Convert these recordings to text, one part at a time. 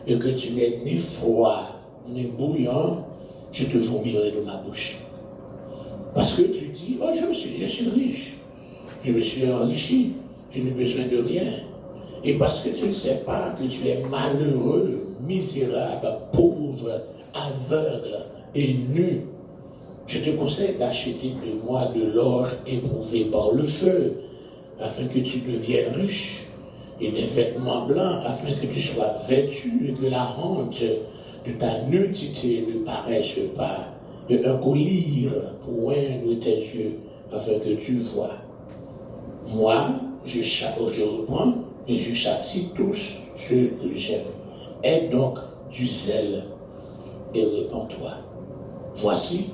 et que tu n'es ni froid ni bouillant, je te vomirai de ma bouche. Parce que tu dis, oh je suis riche, je me suis enrichi, je n'ai besoin de rien. Et parce que tu ne sais pas que tu es malheureux, misérable, pauvre, aveugle et nu, je te conseille d'acheter de moi de l'or éprouvé par le feu, afin que tu deviennes riche, et des vêtements blancs, afin que tu sois vêtu et que la honte de ta nudité ne paraisse pas, et un collier pour oindre tes yeux, afin que tu vois. Moi, je reprends et je châtie tous ceux que j'aime. Aie donc du zèle et répands-toi. Voici,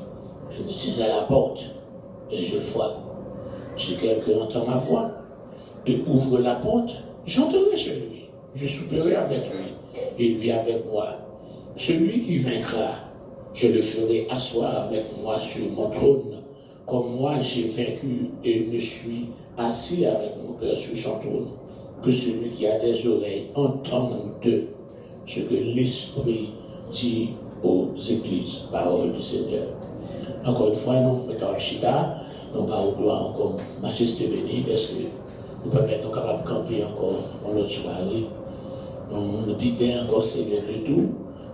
je me tiens à la porte et je frappe. Si quelqu'un entend ma voix et ouvre la porte, j'entrerai chez lui. Je souperai avec lui et lui avec moi. Celui qui vaincra, je le ferai asseoir avec moi sur mon trône, comme moi j'ai vaincu et me suis assis avec mon Père sur son trône. Que celui qui a des oreilles entende ce que l'Esprit dit aux églises. Parole du Seigneur. Encore une fois, nous, Mekar Chita, nous parlons gloire encore, Majesté bénie, est-ce que vous permettez nous capables de camper encore en notre soirée. Nous disons encore Seigneur de tout,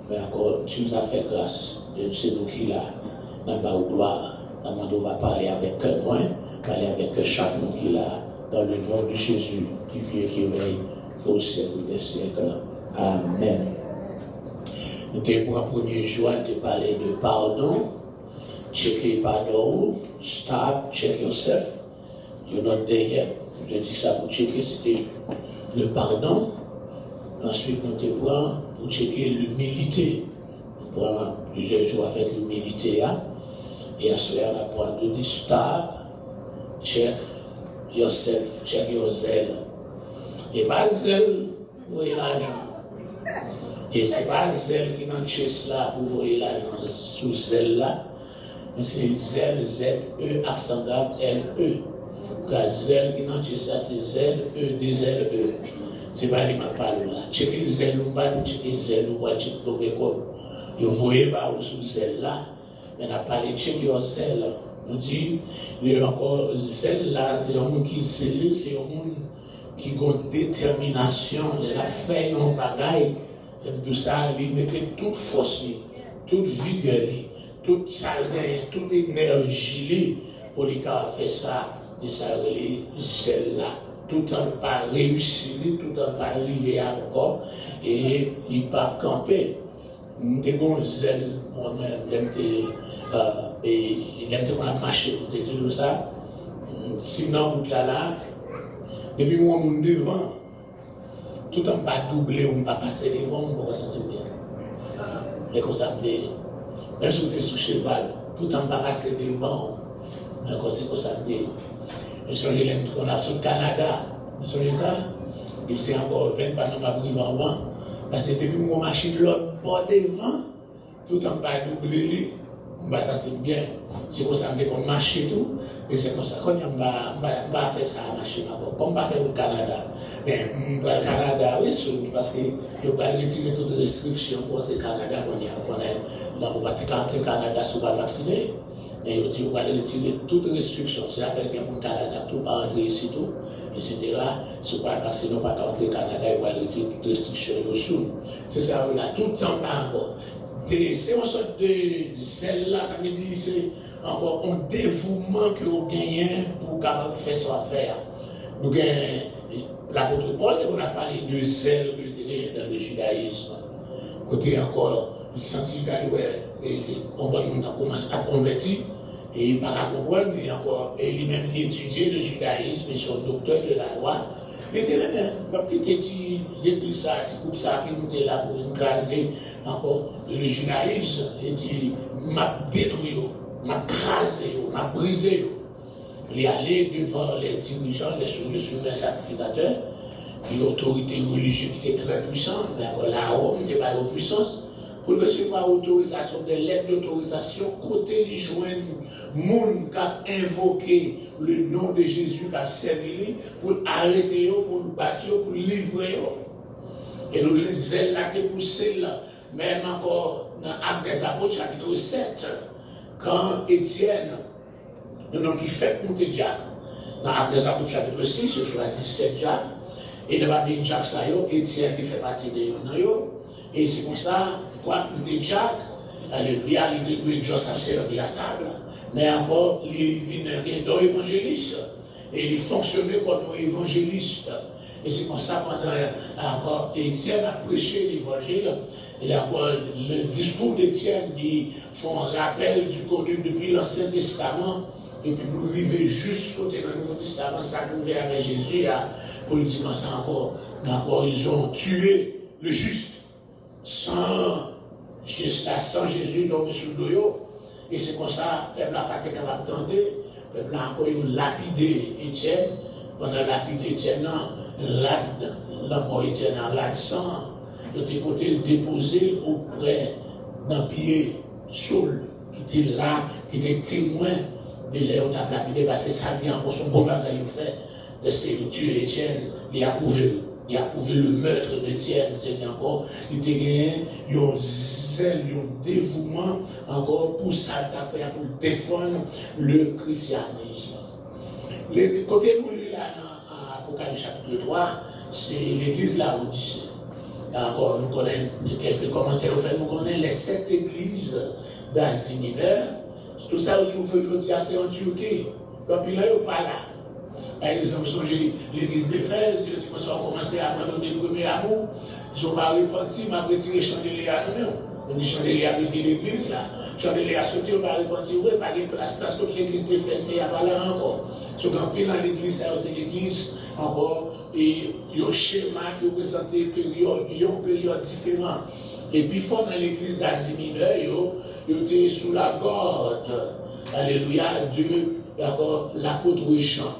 mais encore tu nous as fait grâce. Et c'est nous qui là, nous parlons gloire. Nous va parler avec moi, parler avec chaque monde qui là, dans le nom de Jésus, qui vit et qui règne au siècle des siècles. Amen. Nous avons pour un premier jour de parler de pardon. Check pardon. Stop, check yourself. You're not there yet. Je dis ça pour checker, c'était le pardon. Ensuite, nous te prenons pour checker l'humilité. Nous prenons plusieurs jours avec l'humilité. Et à cela, on apprend de dire stop, check yourself, check your zèle. Et pas zèle, vous voyez l'argent. Et c'est pas zèle qui dans chest là pour voir l'argent sous zèle là. Mais c'est zèle, Z-E, accent grave, L-E. Car zèle qui dans chest là, c'est Z-E, D-Z-E. C'est pas les ma parole là. Checker zèle, ou pas nous checker zèle, ou pas checker ton école. Vous voyez pas où sous zèle là. Mais on a parlé de check your zèle. On dit, encore zèle là, c'est un monde qui zèle, c'est un monde qui a une détermination, de la fait en bagaille. Tout ça, il mettait toute force, toute vigueur, toute salgaille, toute énergie pour les faire ça, de ça, les zèle là. Tout en pas réussir, tout en pas arriver encore, et il ne pas camper. Nous avons zèle, moi-même, et il aime te marcher, tout ça. Sinon, là, depuis moi, mon devant, tout en pas doublé, on ne pas passer devant, on va sentir bien. Mais comme ça, même si vous êtes sous cheval, tout en pas passer devant, mais c'est comme ça, je suis allé qu'on a sur le Canada, vous savez ça? Et c'est encore 20 pas dans ma brive en vent. Parce que depuis mon machine, l'autre bord devant, tout en pas doublé, on va sentir bien. C'est comme ça qu'on marche et tout. Et c'est comme ça qu'on va faire ça à la machine. Comme on va faire au Canada. Mais le Canada, oui, parce que je vais retirer toutes les restrictions pour entrer au Canada. On va entrer au Canada si on va vacciner. Et on dit qu'on va retirer toutes les restrictions. C'est l'affaire qu'il y a pour le Canada, tout pas entrer ici, tout, etc. Si on va vacciner, on va pas entrer au Canada, on va retirer toutes les restrictions dessous. C'est ça, on a tout le temps pas encore. C'est une sorte de zèle là, ça veut dire c'est encore un dévouement que vous gagnez pour capable faire son affaire. Nous gagnons l'apôtre Paul, on a parlé de zèle dans le judaïsme. Côté encore, le senti on commence à convertir. Et par rapport à lui, il même étudié le judaïsme, et son docteur de la loi. Il était là, petit l'église, ça, petit groupe ça, qui nous était là pour écraser encore le judaïsme. Il dit, m'a détruit, m'a crasé, m'a brisé. Il est allé devant les dirigeants, les souverains sacrificateurs, qui autorité religieuse qui était très puissante, mais là, Rome n'était pas de puissance. Pour recevoir autorisation, des lettres d'autorisation, côté les joindre, monde qui a invoqué le nom de Jésus, qui a servi, pour arrêter, pour le battre, pour le livrer. Et nous, je disais, là, t'es poussé là, même encore dans Actes des Apôtres, chapitre 7, quand Étienne, un homme qui fait monter Jacques, dans Actes des Apôtres, chapitre 6, il choisit 7 Jacques, et de parmi Jacques, ça Étienne, qui fait partie de eux, et c'est comme ça, quoi, il était Jacques, alléluia, il était Joss à servir à table, mais encore, il venait d'un évangéliste, et il fonctionnait comme un évangéliste. Et c'est comme ça, pendant Étienne a prêché l'évangile, et encore le discours d'Étienne, qui font un rappel du connu depuis l'Ancien Testament, et puis pour arriver jusqu'au Nouveau Testament, ça pouvait avec Jésus, politiquement, ça encore, ils ont tué le juste, sans Jésus tomber sous le dos. Et c'est comme ça, le peuple n'a pas été capable d'entendre, le peuple a encore lapidé Étienne, pendant lapidé Étienne, l'encore Étienne en lade sang, il était côté le déposer auprès d'un pied Saul, qui était là, qui était témoin de l'air où tu as lapidé, parce que ça vient encore son bon bagage fait, parce que le tuer Étienne, il a prouvé le meurtre d'Étienne, c'est encore, il était gagné, un zèle, un dévouement encore pour ça, faire pour défendre le christianisme. Le côté où il a dans Apocalypse chapitre 3, c'est l'église là où dit encore, nous connaissons quelques commentaires, nous connaissons les 7 églises d'Asie mineure. Tout ça, vous pouvez aujourd'hui, c'est en Turquie. Donc, il n'y a pas là. Par exemple, l'église d'Éphèse, ils ont commencé à abandonner le premier amour. Ils ne sont pas repentis, mais après, ils ont chandelier à nous-mêmes. On dit chandelier à mettre l'église là. Chandelier à sortir, on va repentir, oui, pas de place, parce que l'église d'Éphèse, il n'y a pas là encore. Ce qu'on pile dans l'église, c'est l'église encore. Et il y a un schéma qui représente une période différente. Et puis, fort dans l'église d'Asie mineure, il était sous la garde, alléluia, de l'apôtre Jean.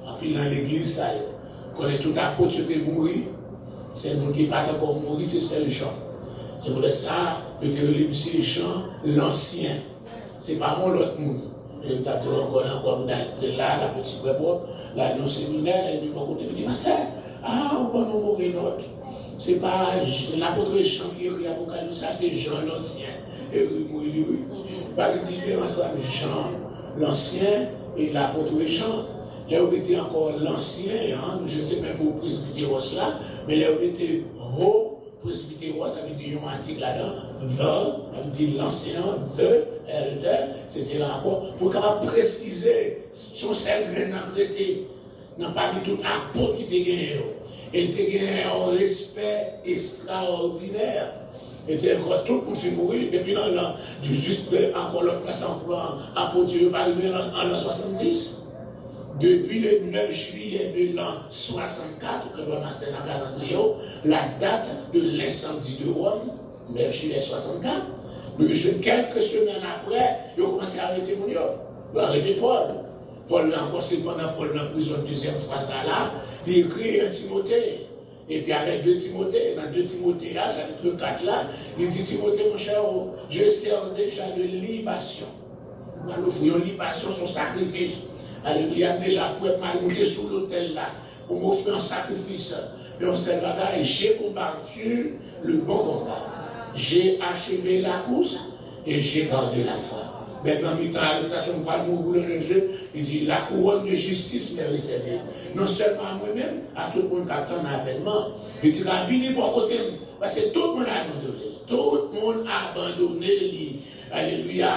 Et puis, dans l'église, ça, quand tout apôtre qui est mort, c'est nous qui n'est pas encore mort, c'est seul Jean. C'est pour ça que tu as Jean l'ancien. Ce n'est pas mon l'autre monde. Je me tape encore là, la petite propre, la non séminaire, elle vient pas côté petit pasteur. Ah, on prend une mauvaise note. Ce n'est pas l'apôtre Jean qui écrit l'Apocalypse, ça c'est Jean l'ancien. Et oui. Pas de différence entre Jean l'ancien et l'apôtre Jean. Là, vous mettez encore l'ancien, hein, je ne sais même où presbytéros là, mais là, vous mettez presbytéros, ça veut dire un article là-dedans, ça veut dire l'ancien, elder, c'était là encore, pour capable préciser, si on s'est traité, n'a pas mis tout apôtre qui était gagné. Il était gagné un respect extraordinaire. Et tout le monde fait mourir, depuis l'an, juste encore le présent plan, apôtre, il va arriver en l'an 70. Depuis le 9 juillet de l'an 64, que l'on a fait dans le calendrier, la date de l'incendie de Rome, 9 juillet 64, mais quelques semaines après, ils ont commencé à arrêter mon Dieu. Ils ont arrêté Paul. Paul, encore, c'est pendant Paul dans la prison, deuxième fois, ça là, il écrit un Timothée. Et puis avec 2 Timothée, dans 2 Timothée, chapitre 4 là, il dit Timothée, mon cher, je sers déjà de libation. Nous offrir une libation, son sacrifice. Alléluia, déjà pour être mal monté sous l'autel là, pour m'offrir un sacrifice. Mais on sait bagaille, j'ai combattu le bon combat. J'ai achevé la course et j'ai gardé la foi. Maintenant, mi-temps, ça ne pas mourir le jeu. Il dit la couronne de justice m'est réservée. Non seulement à moi-même, à tout le monde qui attend l'avènement. Il dit la vie n'est pas côté. Parce que tout le monde a abandonné. Tout le monde a abandonné. Alléluia.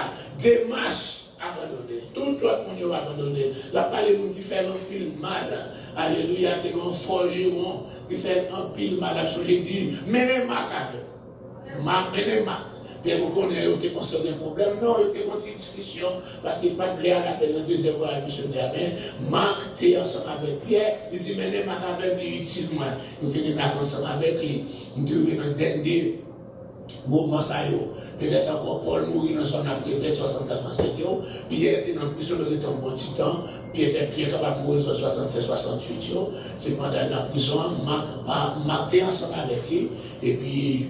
Des masses. Abandonné. Tout l'autre monde a abandonné. Là, pas les gens qui font un pile mal. Alléluia, t'es un forgeron qui fait un pile mal. J'ai dit, menez Marc avec. Menez Marc. Puis vous connaissez, vous pensez qu'il y a un problème. Non, il y a une discussion parce qu'il n'y a pas de plaisir à faire le deuxième fois à missionnaire. Mais Marc, tu es ensemble avec Pierre. Il dit, menez Marc avec lui utilement. Nous venons Marc ensemble avec lui. Nous devons nous donner. Mouvement ça peut-être encore Paul mourir dans son après peut-être 64 ans, Pierre était en prison, il était un bon petit temps, Pierre capable de mourir en 67, 68 c'est pendant la prison, Marc était ensemble avec lui, et puis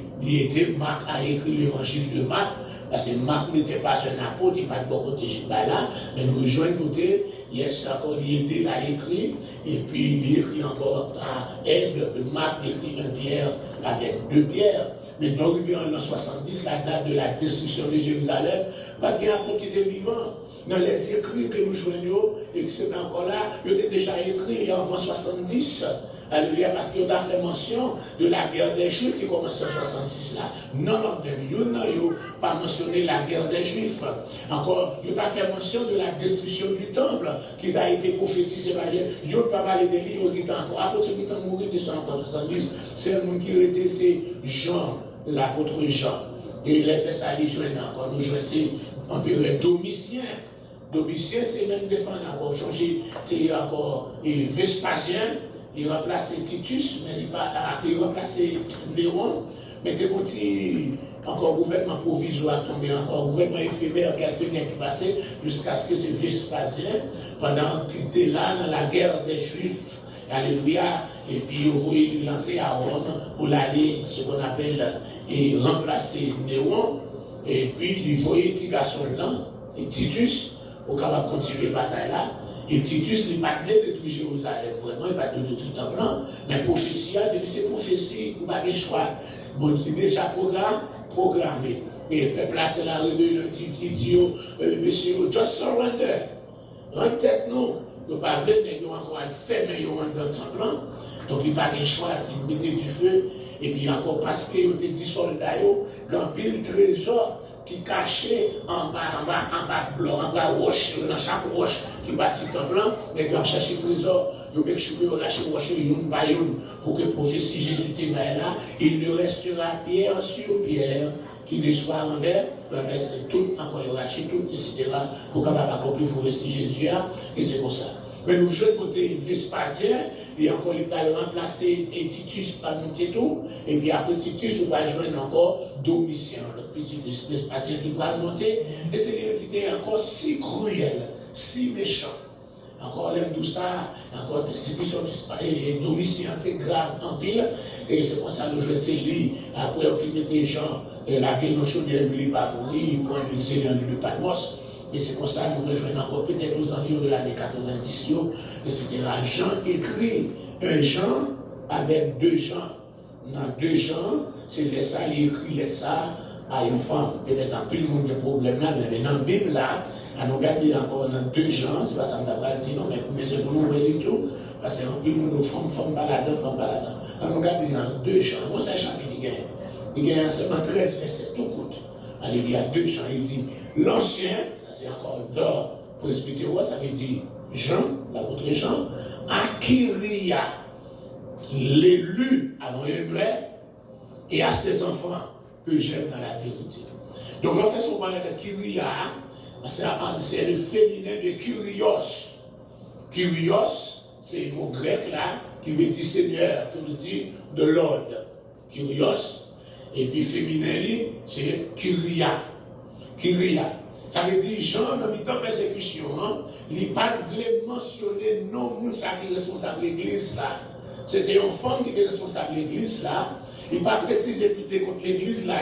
Marc a écrit l'évangile de Marc, parce que Marc n'était pas un apôtre, il n'est pas de bon côté là, mais nous rejoignons côté, Yes, encore, il aidé, il a écrit, et puis il écrit encore à aide, Marc écrit un Pierre avec 2 pierres. Mais donc, arrivé en l'an 70, la date de la destruction de Jérusalem, pas bien à côté des vivants. Dans les écrits que nous joignons, et que c'est encore là, il était déjà écrit avant 70. Alléluia, parce qu'il a fait mention de la guerre des Juifs qui commence en 66 là. None of them, you know, pas mentionné la guerre des Juifs. Encore, il a fait mention de la destruction du temple qui a été prophétisé par Dieu. Il n'a pas parlé des livres qui sont encore, à côté qui sont morts de 170. C'est le monde qui était, c'est Jean, l'apôtre Jean. Et il a fait ça, il joue encore. Nous jouons, c'est empereur Domitien. Domitien, c'est même défendre encore, changer, c'est encore Vespasien. Il remplaçait Titus, mais il remplaçait Néron, mais il était encore gouvernement provisoire tombé, encore gouvernement éphémère, quelques années qui passaient, jusqu'à ce que c'est Vespasien, pendant qu'il était là dans la guerre des Juifs, alléluia, et puis il voyait l'entrée à Rome pour l'aller, ce qu'on appelle, et remplacer Néron, et puis il voyait petit garçon là, et Titus, pour capable continuer la bataille là. Et Titus, il n'a pas détruire Jérusalem, vraiment, il n'a pas détruire tout en blanc. Mais prophétie, depuis ces prophéties, il n'a pas de choix. Bon, c'est déjà programmé. Et le peuple là, c'est la rébellion, il dit, monsieur, just surrender. En tête, non. Il n'a pas voulu, mais il a encore fait, mais il a dans le temps blanc. Donc, il n'a pas de choix, il mettait du feu. Et puis, encore parce qu'il y a des soldats, dans le trésor, qui cachait en bas blanc, en bas roche, dans chaque roche qui bâtit en blanc, mais ils ont cherché le trésor, ils ont lâché roche, une par une, pour que prophétie Jésus était là, il ne restera pierre sur pierre, qui ne soit envers, c'est tout, encore il a lâché tout, etc., pour capable accomplir prophétie Jésus, et c'est pour ça. Mais nous jouons côté Vespasien, et encore il va le remplacer, et Titus va monter tout, et puis après Titus, nous va joindre encore Domitien, le petit Vespasien qui va monter, et c'est lui qui était encore si cruel, si méchant. Encore l'aime tout ça, encore persécution et Domitien était grave en pile, et c'est pour ça que nous jouons c'est lui, après on finit des gens, et la guerre chaudière, il ne va pas mourir, il prend l'exil de Patmos. Et c'est pour ça que nous rejoignons encore peut-être aux environs de l'année 90, etc. Jean écrit un Jean avec 2 Jean. Dans 2 Jean, c'est les ça, il écrit les ça à une femme. Peut-être en plus le monde des problèmes là, mais dans la Bible là, à nous garder encore dans 2 Jean, c'est pas ça que nous avons dit, non, mais c'est pour nous voir tout, parce qu'en plus le monde femme baladant. À nous garder dans 2 Jean, on sait chapitre il gagne seulement 13 versets, tout court. Alléluia, 2 Jean, il dit, l'ancien, c'est encore d'or presbytéro, ça veut dire Jean, l'apôtre Jean, Akiria, l'élu avant Emmanuel, et à ses enfants que j'aime dans la vérité. Donc, on fait souvent de Kyria, c'est le féminin de Kyrios. Kyrios, c'est le mot grec là, qui veut dire Seigneur, qui veut dire de l'ordre. Kyrios, et puis féminin, c'est Kyria. Kyria. Ça veut dire, Jean, dans le temps de persécution, il n'a pas voulu mentionner non, nous, ça qui est responsable de l'église là. C'était une femme qui était responsable de l'église là. Il n'a pas précisé tout contre l'église là.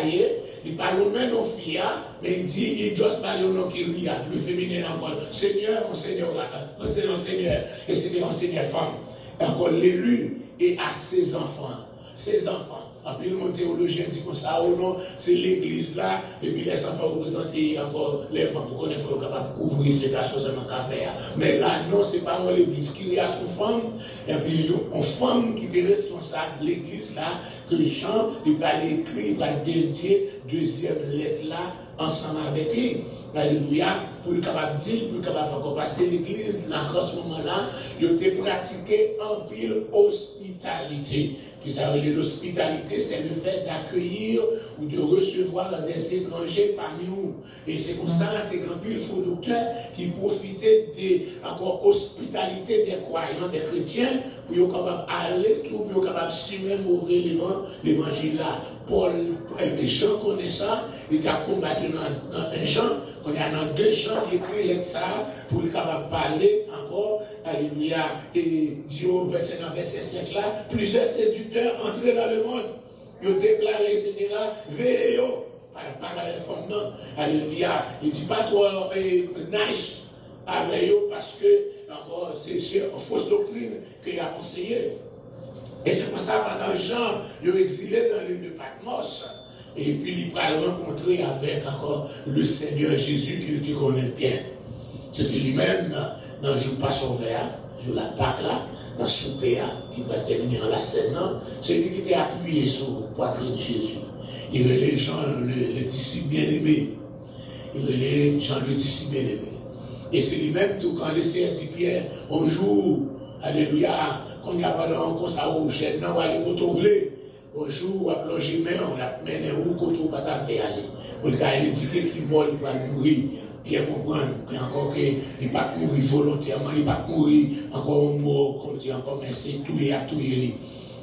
Il parle même aux filles, mais il dit, il juste parle au nom qui rit, le féminin encore. Seigneur, mon Seigneur là. C'est mon Seigneur. Et c'était un Seigneur femme. Encore l'élu et à ses enfants. Ses enfants. En plus, mon théologien dit comme ça, oh non, c'est l'église là, et puis les enfants représentés encore, les membres qu'on est capable de couvrir ces garçons seulement qu'à faire. Mais là, non, c'est pas l'église qui a son femme, et puis une femme qui est responsable de l'église là, que les gens, ils vont l'écrire, ils vont dédier deuxième lettre là, ensemble avec lui. Alléluia, pour le capable de dire, pour le capable de faire passer l'église, là, à ce moment-là, ils ont pratiqué en pile hospitalité. L'hospitalité, c'est le fait d'accueillir ou de recevoir des étrangers parmi nous. Et c'est pour ça que les faux docteurs qui profitaient de encore hospitalité des croyants, des chrétiens, pour être capable d'aller tout, pour être capable de suivre mauvais l'évangile là. Paul, les gens connaissent ça, il a combattu dans un Jean, on est dans 2 Jean, il écrit les ça, pour être capable de parler encore, alléluia, et Dieu, verset 5 là, plusieurs séducteurs entrés dans le monde, ils ont déclaré, etc., veillez, par la réforme, non, alléluia, il dit pas trop nice, avec eux, parce que encore, c'est une fausse doctrine qu'il a enseigné. Et c'est pour ça pendant Jean, il est exilé dans l'île de Patmos. Et puis il va le rencontrer avec encore le Seigneur Jésus qu'il connaît bien. C'était lui-même dans le jour Passover, jour la Pâque là, dans ce souper qui va terminer en la scène. C'est lui qui était appuyé sur la poitrine de Jésus. Il relève Jean, le disciple bien-aimé. Il relève Jean, le disciple bien-aimé. Et c'est lui-même tout quand les Seigneur dit Pierre, un jour, alléluia, quand il n'y a pas d'encore ça au gêne, on va aller côtoyer. Un jour, on va plonger main, on va mener où côté pas t'appeler aller. On va indiquer qu'il mort, il va mourir. Pierre comprend encore qu'il ne va pas mourir volontairement, il ne va pas mourir encore un mot, comme dit encore, mais c'est tout les à tout les.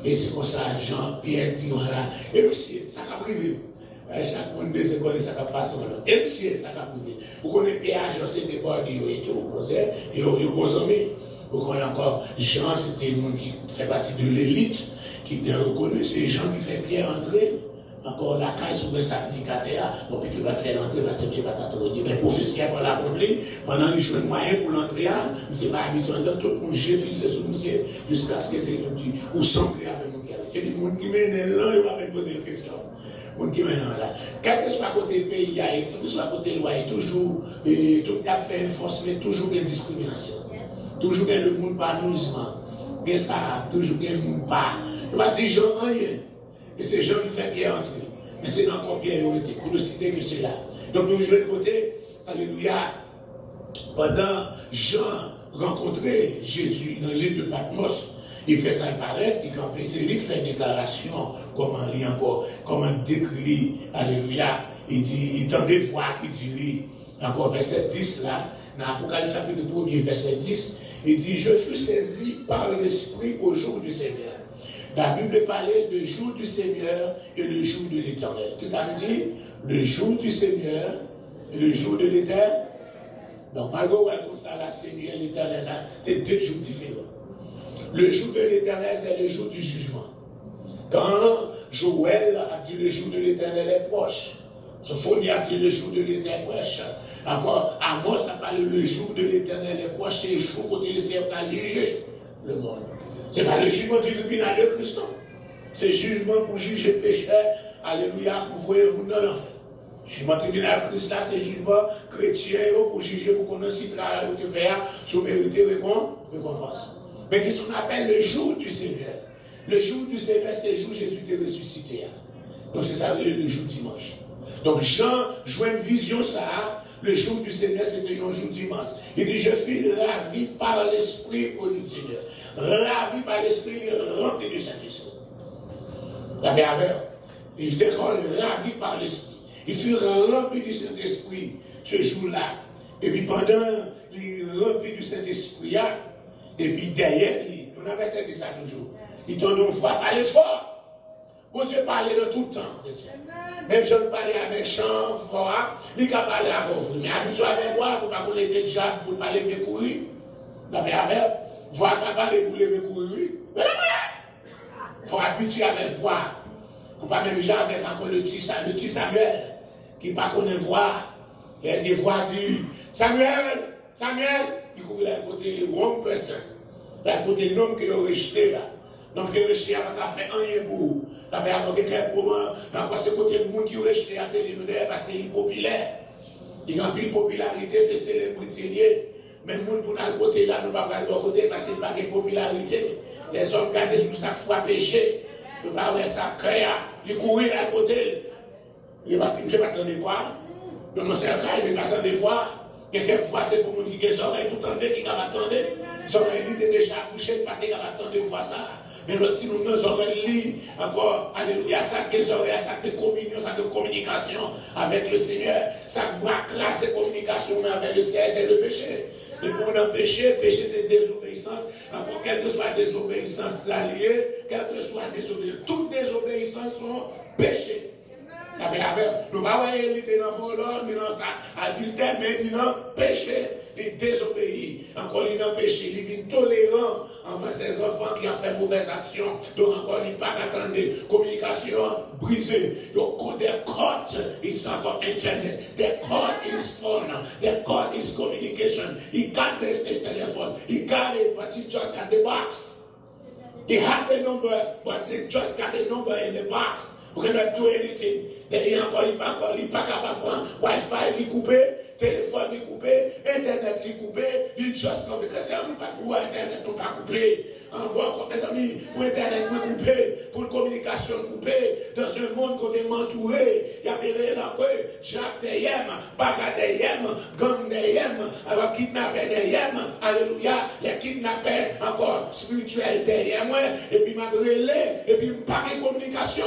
Et c'est comme ça, Jean-Pierre dit, voilà, et monsieur, ça va priver. Chaque monde de ce côté, ça va passer. Et monsieur, ça va priver. Vous connaissez Pierre, Jean, c'est des bordés et tout, et vos amis. Vous connaissez encore, Jean, c'était le monde qui fait partie de l'élite, qui était reconnu, c'est Jean qui fait Pierre entrer. Encore la case sur le sacrificateur, bon, puis tu vas te faire l'entrée parce que tu vas t'attendre. Mais pour ceux qui vont la remplir, pendant qu'ils jouent un moyen pour l'entrée, c'est pas habitué, tout le monde j'ai filé sur nous jusqu'à ce que c'est comme dit, ou semblé avec nous. Il y a des gens qui mènent là, ils ne vont pas me poser la question. Les gens qui mènent là. Quel que soit côté pays, quel que soit côté loi, il y a toujours, tout à fait force, mais toujours une discrimination. Toujours le monde pas amusement. Et ça, toujours le monde pas. Il va dire, j'en rien. Et c'est Jean qui fait Pierre entrer. Mais c'est encore Pierre été, pour ne citer que cela. Donc nous jouons de côté, alléluia, pendant Jean rencontrait Jésus dans l'île de Patmos, il fait ça paraître, c'est lui qui fait une déclaration, comment il encore, comment décrit, alléluia, il dit, il tend des voix qui dit, encore verset 10 là, dans l'Apocalypse chapitre 1er, verset 10, il dit, je fus saisi par l'Esprit au jour du Seigneur. La Bible parlait du jour du Seigneur et le jour de l'Éternel. Qu'est-ce que ça me dit? Le jour du Seigneur et le jour de l'Éternel. Donc, malgré comme ça, la Seigneur et l'Éternel, c'est deux jours différents. Le jour de l'Éternel, c'est le jour du jugement. Quand Joël a dit le jour de l'Éternel est proche, Sophonie a dit le jour de l'Éternel est proche. Encore, Amos a parlé le jour de l'Éternel est proche, c'est le jour où le Seigneur a jugé le monde. Ce n'est pas le jugement du tribunal de Christ, non. C'est le jugement pour juger péché, alléluia, pour voir le monde dans l'enfer. Le jugement du tribunal de Christ, là, c'est le jugement chrétien pour juger, pour qu'on aussi travaille ou te faire, sous mériter récompense. Mais qu'est-ce qu'on appelle le jour du Seigneur? Le jour du Seigneur, c'est le jour où Jésus est ressuscité. Donc c'est ça le jour dimanche. Donc Jean joue une vision ça. Le jour du Seigneur, c'était un jour dimanche. Il dit, je suis ravi par l'Esprit au jour du Seigneur. Ravi par l'Esprit, il est rempli du Saint-Esprit. La merveille. Il était ravi par l'Esprit. Il fut rempli du Saint-Esprit ce jour-là. Et puis pendant, il est rempli du Saint-Esprit. Et puis derrière lui, on avait senti ça toujours. Il t'en une fois parler fort. Bon Dieu parlait de tout le temps. Même je parlais avec chant, fort, il a parlé avec vous. Mais habitué avec moi, pour ne pas connaître déjà, pour parler avec courir. La merveille, voir qu'à parler pour lever courir. Il faut habituer avec voix. Pour ne pas même déjà avec encore le petit Samuel, qui ne connaît pas voir. Il a des voix dit Samuel, il courait à côté wrong person. À côté de l'homme qui a rejeté là. Donc, qui rejeté, il n'a fait rien pour. La mère a quelqu'un pour moi, encore ce côté de monde qui rejeté à ses livres parce qu'il est populaire. Il a plus de popularité, c'est célébrité lié. Mais le monde pour le côté là, ne pas pas le côté parce qu'il n'y a pas de popularité. Les hommes gardent sous sa foi péché. Ne pas avoir sa cœur, ils courent à côté. Je ne vais pas attendre de voir. Donc, mon cerveau, je ne vais pas attendre de voir. Quelquefois, c'est pour nous qui ont des oreilles pour tendre, qui va attendre. Les oreilles étaient déjà couchées, pas qui va attendre de voir ça. Mais notre petit nous, nos oreilles, encore, alléluia, ça, des oreilles, ça de communion, ça de communication avec le Seigneur. Ça boit grâce et communication avec le Seigneur, c'est le péché. Et pour un péché, c'est désobéissance. Encore, quelle que soit désobéissance liée, quelle que soit désobéissance, toutes désobéissances sont péchés. La paix avec nous, ne pas éviter dans le voleur, ni dans ça, adultère, mais il dans péché, il désobéit. Encore, il dans péché, il vient tolérant envers ses enfants qui ont fait mauvaise action. Donc, encore, il pas attendre. Communication brisée. Their code is encore internet. Their code is phone. Their code is communication. Il garde des téléphones. Il He had the number, but they just got the number in the box. We cannot do anything. Il n'est pas capable de prendre Wi-Fi, il est coupé, téléphone il est coupé, Internet il est coupé, il juste comme quand c'est pas pour Internet non pas coupé. Encore comme mes amis, pour Internet coupé, pour communication coupée, dans un monde qu'on est entouré, il y a des là, Jacques Deyem, Baka Deyem, Gang Deyem, alors kidnappé Deyem, alléluia, les kidnappés encore spirituels Deyem, et puis m'a relé, et puis pas de communication.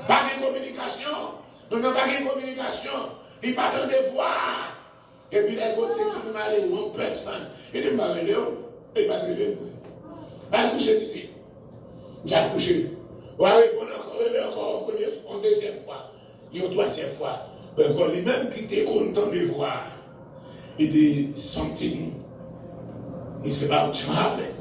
Pas de communication. Nous n'avons pas de communication. Il n'y a pas de devoir. Et puis les côtés, tu ne m'as allé où personne. Il dit, m'a relé où? Il va te relé où? Va coucher, tu dis. Il va coucher. On va répondre encore une première fois, une deuxième fois, une troisième fois. Encore lui-même qui était content de voir. Il dit, something is about to happen.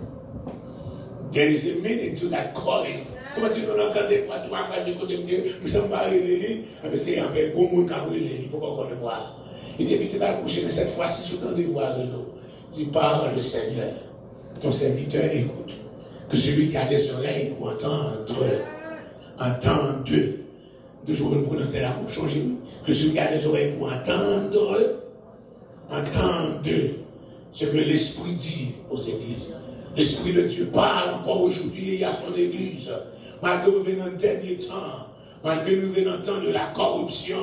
There is a meaning to that calling. Comment tu nous entends des fois, trois fois, je côté me dire, nous sommes pas relés, mais c'est un peu bon monde qui a relé, pourquoi qu'on le voit. Il dit, tu vas coucher, mais cette fois-ci, sous ton devoir de l'eau, tu parles le Seigneur, ton serviteur écoute. Que celui qui a des oreilles pour entendre, toujours le prononcer là pour changer, que celui qui a des oreilles pour entendre ce que l'Esprit dit aux églises. L'Esprit de Dieu parle encore aujourd'hui à son église. Malgré nous venons dans le dernier temps, malgré nous venons dans le temps de la corruption,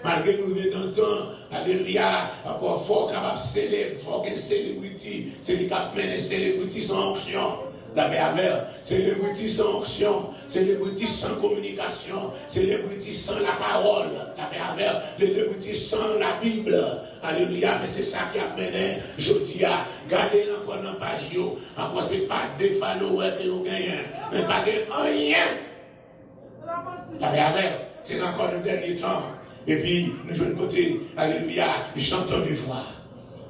malgré nous venons dans le temps, alléluia, encore fort capable de célébrer, fort que célébrité, c'est les cap mener célébrité sans onction. La merveille, célébrité sans onction, célébrité sans communication, célébrité sans la parole, la merveille, célébrité sans la Bible. Alléluia, mais c'est ça qui a mené, je dis à garder encore dans la page, encore c'est pas des followers que vous gagnez, mais pas de rien. La merveille, c'est encore le dernier temps. Et puis, nous jouons de côté, alléluia, j'entends des voix.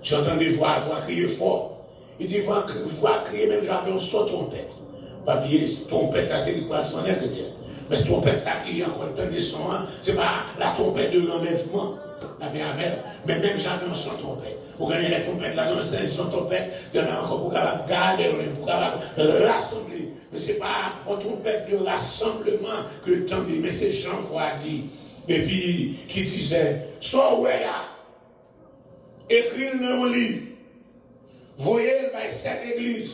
J'entends des voix, je vois crier fort. Il dit, je vois crier, même j'avais un son trompette. Pas oublier, trompette, c'est le poisson chrétien. Mais ce trompette, ça crie encore tant de son, c'est pas la trompette de l'enlèvement, la merveille. Mais même j'avais un son trompette. Vous gagnez les trompettes là, c'est un son trompette, il y en a encore pour capable garder, pour capable rassembler. Mais ce n'est pas une trompette de rassemblement que le temps dit, mais c'est Jean dit. Et puis, qui disait, so ouais là, écris-le dans un livre. Voyez cette église.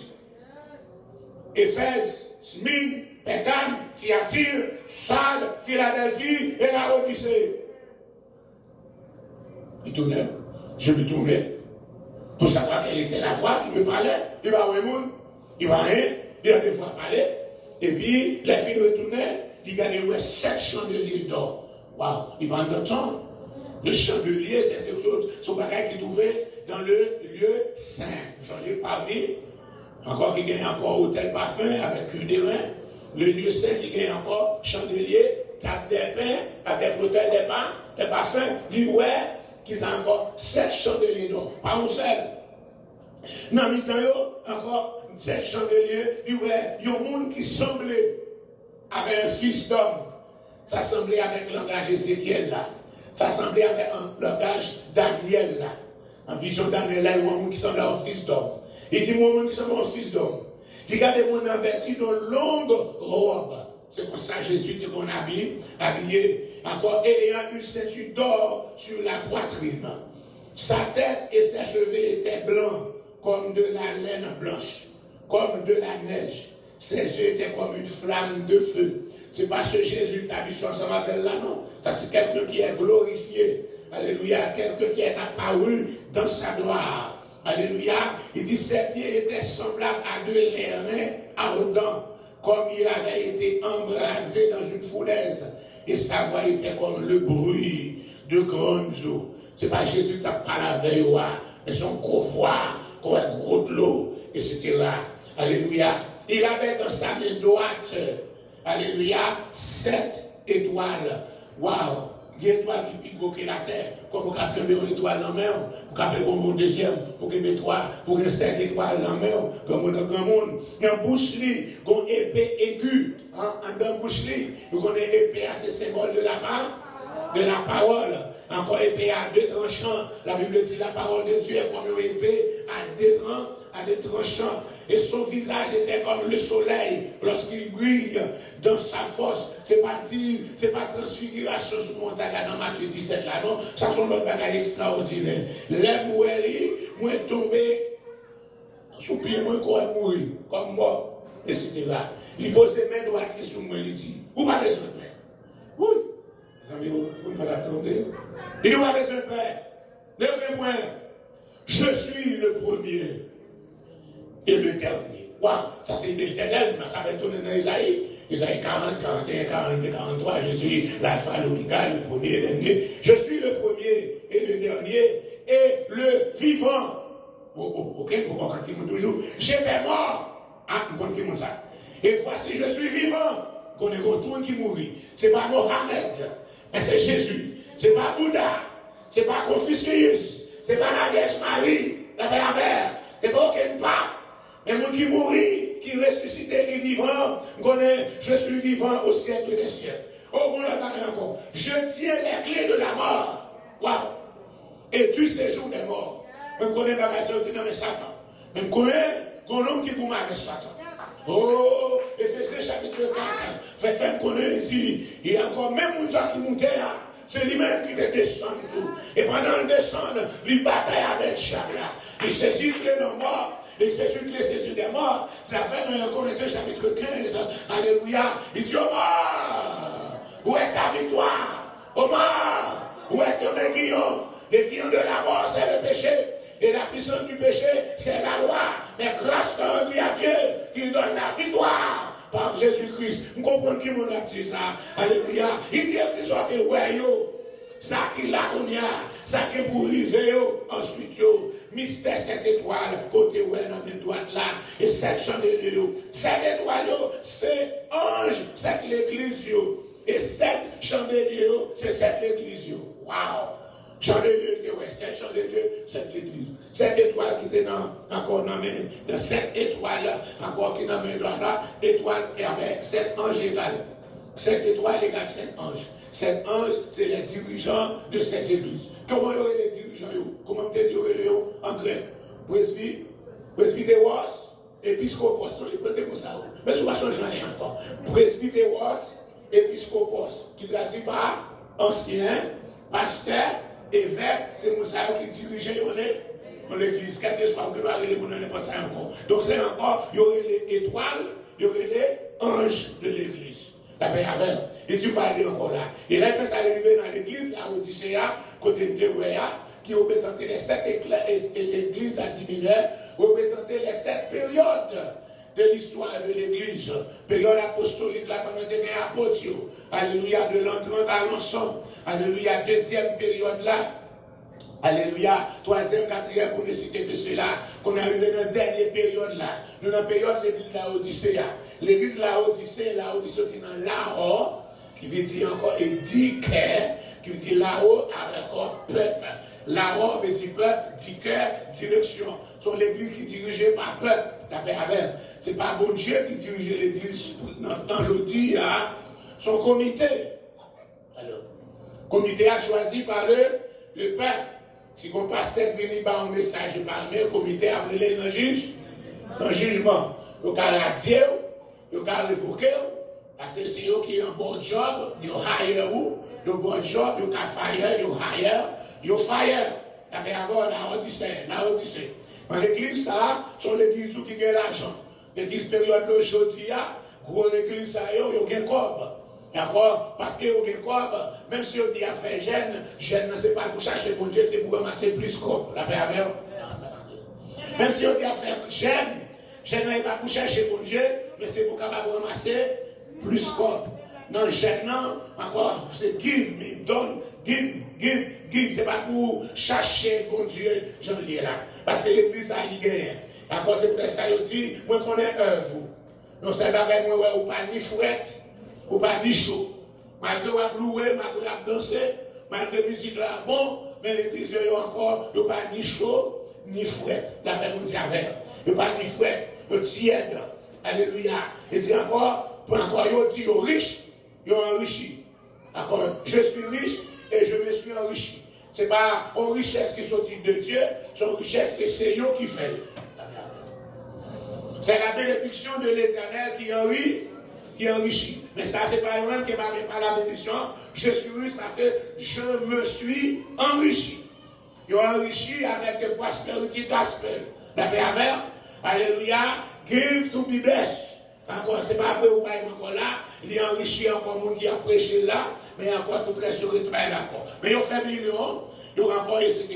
Éphèse, Smyrne, Pergame, Thyatire, Sardes, Philadelphie et la Odyssée. Il tournait. Je me tournais. Pour savoir quelle était la voix qui me parlait. Il va où le monde. Il va rien. Il a des voix parler. Et puis, les filles retournaient. Il gagnait 7 chandeliers d'or. Waouh. Il prend de temps. Le chandelier, c'est quelque chose, son bagage qui trouvait dans le lieu saint. J'en ai pas vu. Encore qui gagne encore hôtel parfum avec cul de rein. Le lieu saint qui gagne encore chandelier, table des pains avec l'hôtel des pains, des parfums. Lui, ouais, qui a encore 7 chandeliers d'or. Pas un seul. Dans le temps, encore 7 chandeliers. Lui, ouais, il y a un monde qui semblait avec un fils d'homme. Ça semblait avec le langage Ézéchiel là. Ça semblait avec un langage Daniel là. En vision Daniel là, il y a un monde qui semblait un fils d'homme. Il dit, mon monde qui semblait un fils d'homme. Il regarde mon monde vêtu de longue robe. C'est pour ça que Jésus était qu'on habillé, encore ayant une ceinture d'or sur la poitrine. Sa tête et ses cheveux étaient blancs comme de la laine blanche, comme de la neige. Ses yeux étaient comme une flamme de feu. C'est pas ce Jésus qui habite ensemble avec là, non. Ça, c'est quelqu'un qui est glorifié. Alléluia. Quelqu'un qui est apparu dans sa gloire. Alléluia. Il dit, ses pieds étaient semblables à de l'airain ardent, comme il avait été embrasé dans une fournaise. Et sa voix était comme le bruit de grandes eaux. C'est pas Jésus qui a parlé avec eux, mais son gros voix, comme un gros de l'eau, etc. Alléluia. Il avait dans sa main droite, alléluia, 7 étoiles. Waouh! Des étoiles qui piquent que la terre. Comme vous captez une étoile dans la mer, vous captez comme une deuxième, pour qu'il y ait 3, pour qu'il y ait 7 étoiles dans la mer, comme dans le grand monde. Dans la bouche, il y a une épée aiguë. Dans la bouche, il y a une épée assez symbole de la parole. Encore épée à 2 tranchants. La Bible dit la parole de Dieu est comme une épée à 2 tranchants. à des tranchants, et son visage était comme le soleil lorsqu'il brille dans sa force. C'est pas transfiguration sur montagne dans Matthieu 17 là, non? Ça sont d'autres bagages extraordinaires. Les mourir, moi tombé, sous pied, moi mourir, comme moi, etc. Il pose ses mains droites sur moi, il dit, où pas besoin de père? Oui. Vous ne pas l'attendre. Il dit, où pas besoin de père? Levez-moi. Je suis le premier et le dernier. Waouh, ça c'est l'éternel, mais ça va tourner dans Isaïe. Isaïe 40, 41, 42, 43. Je suis l'alpha, l'oméga, le premier et le dernier. Je suis le premier et le dernier et le vivant. Ok, vous comprenez toujours. J'étais mort. Ah, vous comprenez ça. Et voici, je suis vivant. Qu'on est retourné qui mourit. Ce n'est pas Mohamed, mais c'est Jésus. Ce n'est pas Bouddha. Ce n'est pas Confucius. Ce n'est pas la Vierge Marie, la Mère. Ce n'est pas aucun pape. Mais moi qui mourit, qui ressuscité, qui vivant, je suis vivant au siècle des siècles. Oh, on l'entend encore. Je tiens les clés de la mort. Waouh. Et tu séjours des morts. Même connais pas qui dans Satan. Même connais un homme qui goûte avec Satan. Oh, Éphésiens chapitre 4. Fait me connaître, il dit, il y a encore même un gens qui montent là. C'est lui-même qui te descend tout. Et pendant le descendre, il bataille avec Chabla. Il saisit les morts. Il saisit les saisies des morts. Ça fait dans 1 Corinthiens chapitre 15. Alléluia. Il dit, oh mort, où est ta victoire? Oh mort, où est ton aiguillon? L'aiguillon de la mort, c'est le péché. Et la puissance du péché, c'est la loi. Mais grâce rendue à Dieu, il donne la victoire par Jésus-Christ. Vous comprenez qui mon baptise là? Alléluia. Il dit que soit que ouais yo. Ça qui l'a qu'on y a, ça qui pour arriver ensuite yo. Mystère cette étoile, côté ouais dans une droite là, et cette chandelier yo. Cette étoile yo, c'est ange, c'est l'église yo. Et cette chandelier yo, c'est cette église yo. Waouh! Chandelier, ouais, c'est chandelier, c'est l'église. Cette étoile qui était encore dans cette étoile, encore qui est dans mes doigts là, étoile et avec 7 anges égales. 7 étoiles égale 7 anges. 7 anges, c'est les dirigeants de ces églises. Comment il y aurait les dirigeants? Comment on dit en grec? Presbyteros, épiscopos, je peux dire ça. Mais je ne vais pas changer rien encore. Presbyteros, épiscopos, qui traduit par ancien, pasteur, évêque, c'est Moussa qui dirigeait l'église. Quel que soit le droit, il n'est pas ça encore. Donc c'est encore, il y aurait les étoiles, il y aurait les anges de l'église. La paix avec. Et tu vas aller encore là. Et là, il fait ça arriver dans l'église, la Odysséa, côté de Wea, qui représentait les 7 églises assimilées, représentait les 7 périodes de l'histoire de l'église. Période apostolique, là, pendant que apôtres. Alléluia, de l'an 30 à l'ensemble. Alléluia, deuxième période là. Alléluia, troisième, quatrième, pour ne citer que cela, qu'on est arrivé dans la dernière période là. Nous, dans la période de l'église de la Odyssée. L'église de la Odyssée, c'est dans Lahore, qui veut dire encore, et dit qui veut dire Lahore avec encore peuple. Lahore veut dire peuple, dit cœur, direction. C'est l'église qui est dirigée par peuple, la paix avec. Ce n'est pas bon Dieu qui dirige l'église dans l'Odi, son comité. Alors, le comité a choisi par le peuple. Si on passe cette venue par un message par mail, le comité a brûlé le juge, dans le jugement. Il y a radié, il y a révoqué, parce que c'est eux qui ont un bon job, ils ont hire ou, ils ont un bon job, ils ont fire, ils ont fire. La paix avoir la Odyssée. Dans l'église, ça, sont l'église qui gagne l'argent. L'église période d'aujourd'hui, gros l'église, ça, ils ont un corps. D'accord? Parce que même si on dit à faire gêne, ce n'est pas pour chercher mon Dieu, c'est pour ramasser plus corps. La paix avec. Même si on dit à faire gêne n'est pas pour chercher mon Dieu, mais c'est pour capable ramasser plus corps. Non, gêne, non, encore, c'est give me, donne, give. C'est pas pour chercher mon Dieu, j'en lis là. Parce que l'église a ligué. D'accord, c'est pour ça que je dis, moi, je connais œuvre. Donc, c'est pas moi, ou pas ni fouette. Ou pas ni chaud. Malgré qu'on loué, malgré qu'on dansé, malgré la musique là, bon, mais l'église, il y a encore, il n'y a pas ni chaud, ni fouet. La paix nous dit avec. Il n'y a pas ni fouet, il y a tiède. Alléluia. Et dit encore, il dit, il est riche, il est enrichi. D'accord? Je suis riche et je me suis enrichi. Ce n'est pas une richesse qui sortit de Dieu, c'est une richesse que c'est eux qui fait. C'est la bénédiction de l'Éternel qui enrichit. Mais ça, c'est pas loin qui m'a pas la bénédiction. Je suis riche parce que je me suis enrichi. Il enrichi avec the prosperity gospel. La paix avec. Alléluia. Give to be blessed. Encore, c'est pas vrai ou pas encore là. Il est enrichi encore monde qui a prêché là. Mais encore tout reste sur le travail encore. Mais il fait millions. Il y aura encore, etc.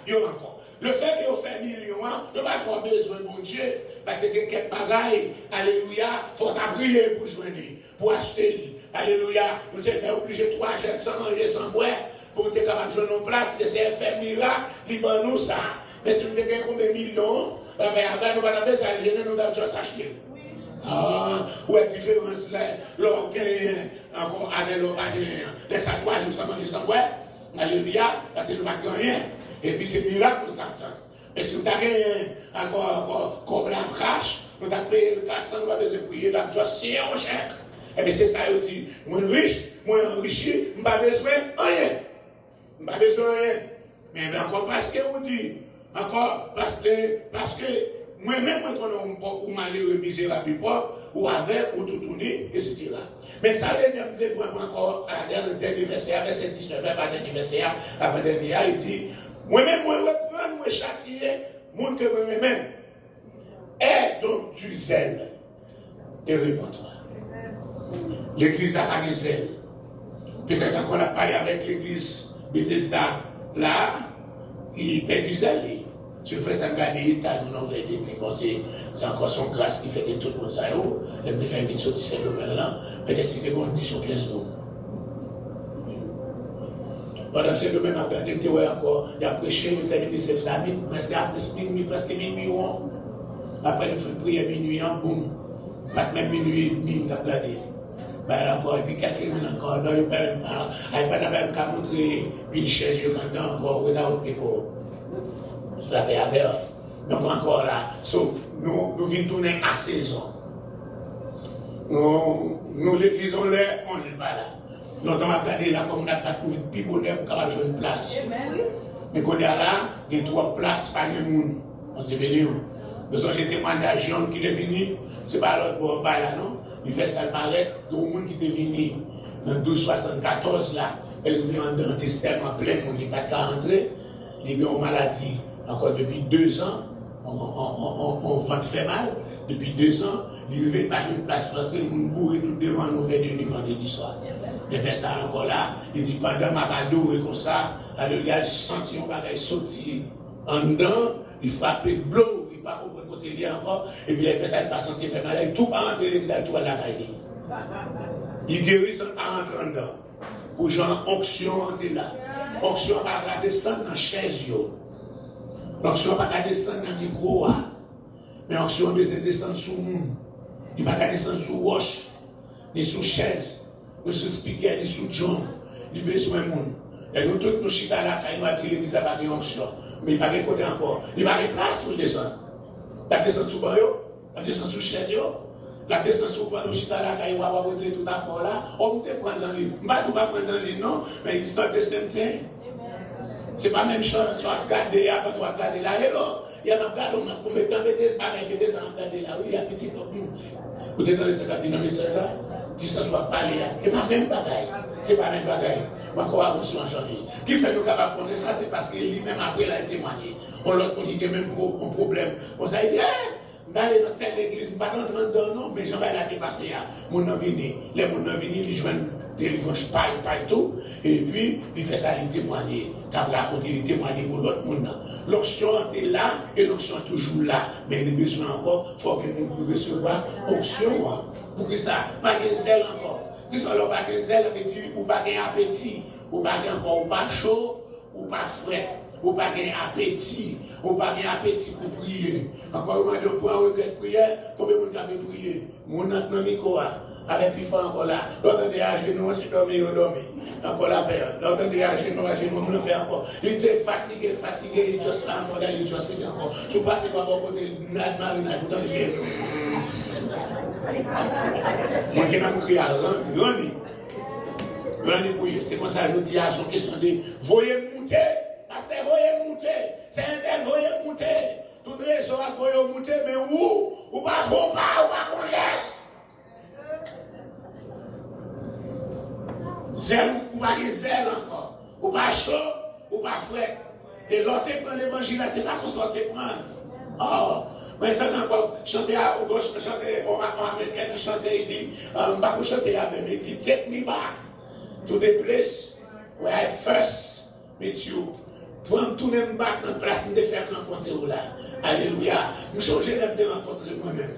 Il y aura encore. Le fait qu'il fait millions, il n'y a pas encore besoin de mon Dieu. Parce que quelques bagailles, alléluia, il faut prier pour joindre, pour acheter. Alléluia. Nous te fait obliger 3 jets sans manger, sans boire, pour être capable de jouer en place. C'est un fait miracle, il nous ça. Mais si nous avons combien de millions, après nous allons besoin de nous allons juste acheter. Ah, où est la différence là, l'on gagne encore avec l'on pas gagné. Laisse à 3 jours sans manger, sans boire. Alléluia, parce que nous n'avons rien. Et puis c'est miracle nous t'attendons. Et si nous avons gagné encore comme la crache, nous avons payé le cassant, nous n'avons pas besoin de prier, nous avons juste signé un chèque. Et bien c'est ça, il dit, moi riche, moi enrichi, je n'ai pas besoin de rien. Je n'ai pas besoin de rien. Mais encore parce que vous dites, encore parce que moi-même, moi, quand on m'a malheureux, misérable, pauvre, ou avec, ou tout tourné, etc. Mais ça, je vais prendre encore à la dernière verset, verset 19, pas dernier verset, avant dernier, il dit, moi-même, moi, reprendre, moi, châtier, monde que moi-même, aie donc du zèle et réponds-toi. L'église a pas de zèle. Peut-être qu'on a parlé avec l'église Bethesda, là, il perd du zèle. Si le fait ça me garde l'État, nous n'avons fait des c'est encore son grâce qui fait que tout le monde ça. Elle me fait une sortie de ce domaine-là, peut-être c'est bon 10 ou 15 jours. Pendant ce domaine, encore, il a prêché, il a terminé ses amis, presque minuit. Après, il fait prier minuit, boum. Pas même minuit et demi, il a regardé. Encore, et puis quelques minutes encore, il n'y a pas de montrer une chaise, encore, without people. La paix avec. Donc encore là, nous venons tourner à saison. Nous l'église on l'est, on n'est pas là. Nous on va regarder là comme on n'a pas trouvé de plus bonheur pour capable jouer une place. Mais quand on est là, il y a 3 places par un monde. On dit béni. Nous avons été témoignage qui est venu, c'est pas l'autre pour là non. Il fait ça le paraître de monde qui est venu en 1274 là. Elle est venue en dentiste tellement plein, on n'est pas qu'à rentrer. Il y a une maladie. Encore depuis 2 ans, on va te faire mal. Depuis 2 ans, il ne veut pas une place pour entrer, il bourre tout devant nous faire du vendredi soir. Il fait ça encore là, il dit pendant ma adoré comme ça, il a senti un bagage sortir en dedans, il frappe blow, il ne pas comprendre côté il encore, et puis il fait ça, il ne pas sentir faire mal, il tout pas rentrer l'église, tout à la caille. Il guérit sans rentrer dedans. Pour genre, onction est là. Onction va descendre dans la chaise. L'onction ne va pas descendre dans le micro, mais l'onction doit descendre sur le monde. Il ne va pas descendre sur roche, ni sur chaise, ni sur speaker, ni sur John. Il a besoin de monde. Et nous tous nous chita là, quand il va dire l'église n'a pas de onction. Mais il n'a pas de côté encore. Il n'a pas de place pour descendre. Il va descendre sur le banc, il va descendre sur chaise, il va descendre sur le banc, nous chita là, quand il va régler tout à fait là. On peut prendre dans l'île. Je ne vais pas prendre dans l'île, non, mais it's not the same thing. C'est pas la même chose, tu vas regarder, après tu vas regarder là, hello, il y a ma garde, on m'a pour mettre dans les pareil, peut-être ça va regarder là, oui, il y a petit, vous êtes dans cette dynamique là, tu sais, tu vas parler là, c'est pas même bagaille, c'est pas même bagaille, encore attention à changer. Qui fait nous capables de prendre ça, c'est parce qu'il lui-même après il a témoigné, on l'autre dit qu'il y a même un problème, on s'est dit, d'aller dans telle église, je ne vais pas rentrer dedans, non, mais j'en vais la dépasser là, mon nom vini, les mon nom vini, ils joignent délivrance partout, et puis il fait ça, il témoigne, il raconte, il témoigne pour l'autre monde. L'onction est là, et l'onction est toujours là, mais il a besoin encore, il faut que nous puissions recevoir l'onction, pour que ça, pas de zèle encore. Puis ça, on pas de zèle, ou pas d'appétit, ou pas encore, ou pas chaud, ou pas frais. Ou pas d'appétit, ou pas d'appétit pour prier. Encore une fois, pour un requête de prière, combien de monde avez prié? Mon autre nom avec plus fort encore là. L'autre de à genoux, c'est dormir, encore la paix. L'autre de à genoux, nous fait encore. Il était fatigué, il est juste là encore là, il est juste là encore. Si vous passez par votre côté, Marinade, vous entendez, mon qui n'a pas crié à Rani pour eux. C'est comme ça, je dis à son question de voyez monter. Pasteur, voyez monter. C'est un tel, voyez monter. Tout le reste, voyez monter, mais où? Ou pas faux pas, ou pas qu'on geste. Zèle, ou pas de zèle encore. Ou pas chaud, ou pas frais. Et l'autre prend l'évangile là, c'est pas qu'on soit prendre. Oh, maintenant encore, chanter à gauche, chanter en américain qui chantait, il dit, pas qu'on chanter à même, il dit, take me back to the place where I first met you. Toi, je tourne back dans la place où je faire rencontrer là. Alléluia. Je change de rencontrer moi-même.